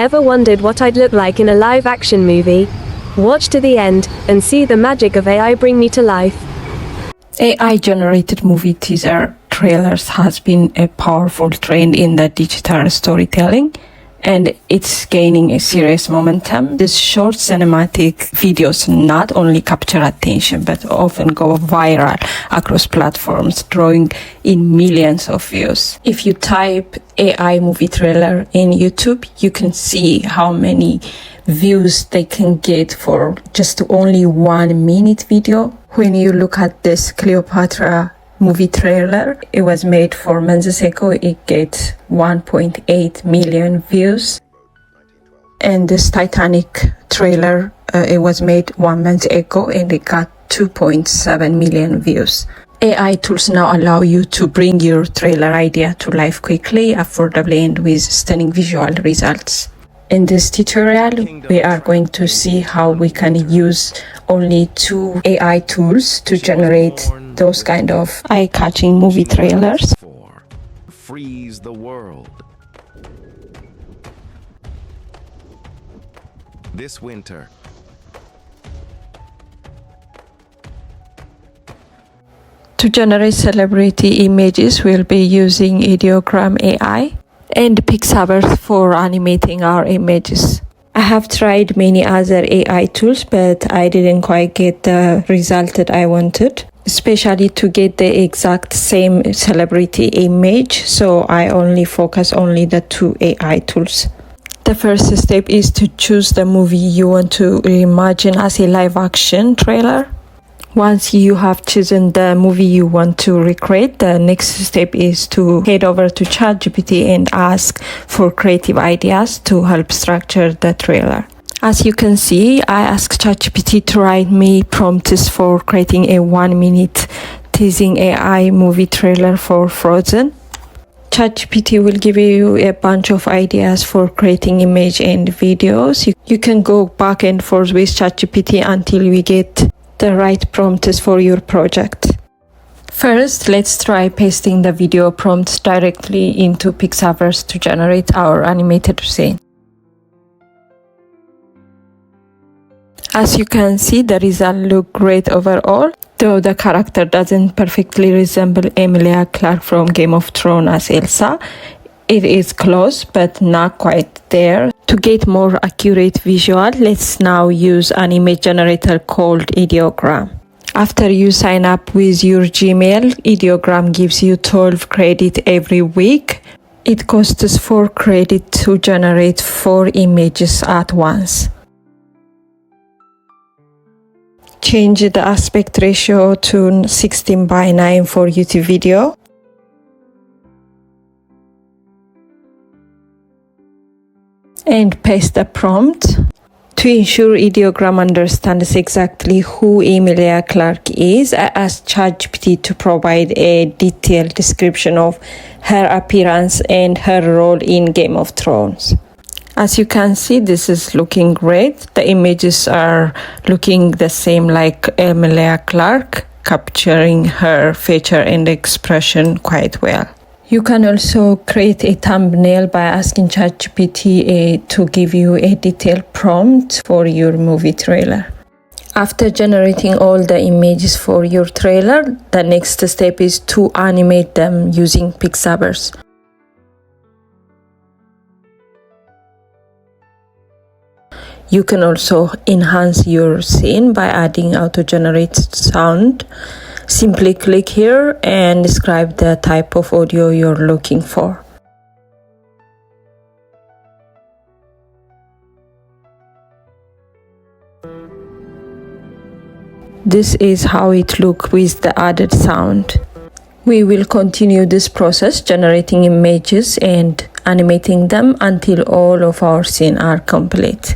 Ever wondered what I'd look like in a live-action movie? Watch to the end and see the magic of AI bring me to life. AI-generated movie teaser trailers has been a powerful trend in the digital storytelling, and it's gaining a serious momentum. These short cinematic videos not only capture attention, but often go viral across platforms, drawing in millions of views. If you type AI movie trailer in YouTube, you can see how many views they can get for just only 1 minute video. When you look at this Cleopatra movie trailer, it was made 4 months ago. It gets 1.8 million views. And this Titanic trailer, it was made 1 month ago and it got 2.7 million views. AI tools now allow you to bring your trailer idea to life quickly, affordably, and with stunning visual results. In this tutorial, we are going to see how we can use only 2 AI tools to generate those kind of eye-catching movie trailers. Freeze the world. This winter. To generate celebrity images, we'll be using Ideogram AI and Pixaverse for animating our images. I have tried many other AI tools, but I didn't quite get the result that I wanted, especially to get the exact same celebrity image, so I only focus on the 2 AI tools. The first step is to choose the movie you want to reimagine as a live-action trailer. Once you have chosen the movie you want to recreate, the next step is to head over to ChatGPT and ask for creative ideas to help structure the trailer. As you can see, I asked ChatGPT to write me prompts for creating a 1-minute teasing AI movie trailer for Frozen. ChatGPT will give you a bunch of ideas for creating image and videos. You can go back and forth with ChatGPT until we get the right prompts for your project. First, let's try pasting the video prompts directly into Pixaverse to generate our animated scene. As you can see, the result looks great overall, though the character doesn't perfectly resemble Emilia Clarke from Game of Thrones as Elsa. It is close, but not quite there. To get more accurate visual, let's now use an image generator called Ideogram. After you sign up with your Gmail, Ideogram gives you 12 credits every week. It costs 4 credits to generate 4 images at once. Change the aspect ratio to 16:9 for YouTube video. And paste the prompt. To ensure Ideogram understands exactly who Emilia Clarke is, I asked ChatGPT to provide a detailed description of her appearance and her role in Game of Thrones. As you can see, this is looking great. The images are looking the same like Emilia Clarke, capturing her feature and expression quite well. You can also create a thumbnail by asking ChatGPT to give you a detailed prompt for your movie trailer. After generating all the images for your trailer, the next step is to animate them using Pixaverse. You can also enhance your scene by adding auto-generate sound. Simply click here and describe the type of audio you're looking for. This is how it looks with the added sound. We will continue this process, generating images and animating them until all of our scenes are complete.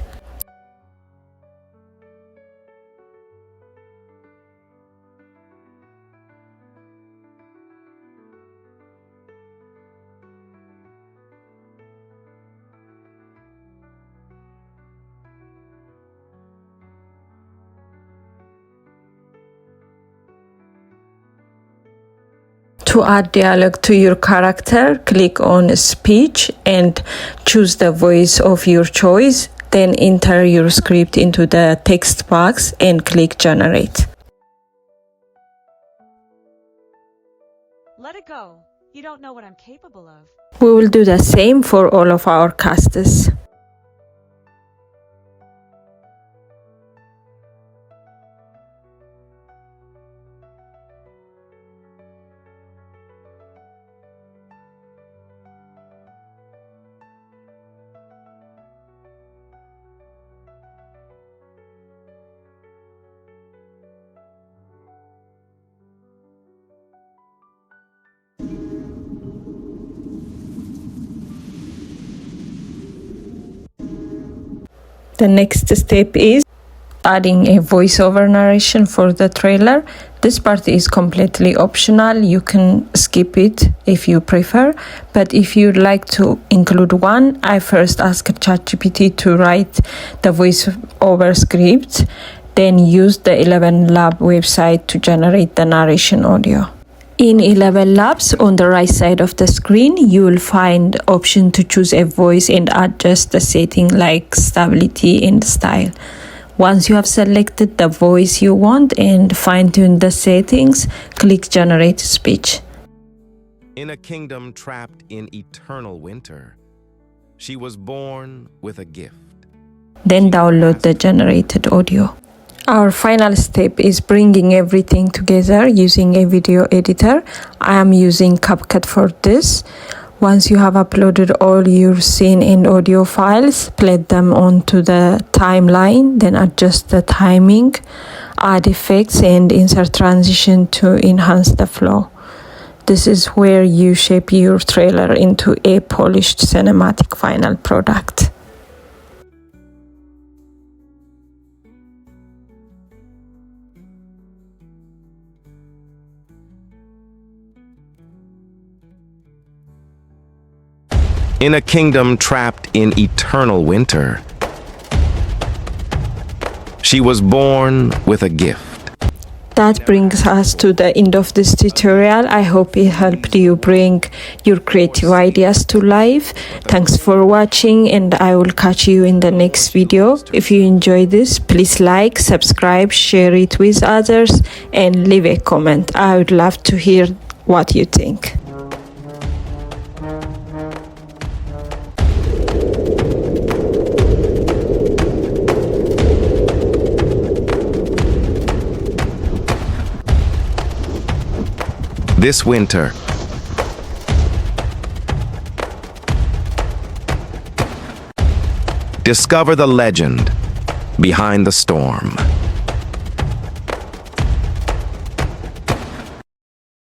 To To add dialogue to your character, click on speech and choose the voice of your choice. Then enter your script into the text box and click generate. Let it go. You don't know what I'm capable of. We will do the same for all of our casts. The next step is adding a voiceover narration for the trailer. This part is completely optional. You can skip it if you prefer. But if you'd like to include one, I first ask ChatGPT to write the voiceover script, then use the 11 Lab website to generate the narration audio. In 11 Labs, on the right side of the screen, you will find option to choose a voice and adjust the setting like stability and style. Once you have selected the voice you want and fine-tune the settings, click Generate Speech. In a kingdom trapped in eternal winter, she was born with a gift. Then download the generated audio. Our final step is bringing everything together using a video editor. I am using CapCut for this. Once you have uploaded all your scene and audio files, plate them onto the timeline, then adjust the timing, add effects and insert transition to enhance the flow. This is where you shape your trailer into a polished cinematic final product. In a kingdom trapped in eternal winter, she was born with a gift. That brings us to the end of this tutorial. I hope it helped you bring your creative ideas to life. Thanks for watching and I will catch you in the next video. If you enjoyed this, please like, subscribe, share it with others and leave a comment. I would love to hear what you think. This winter, discover the legend behind the storm.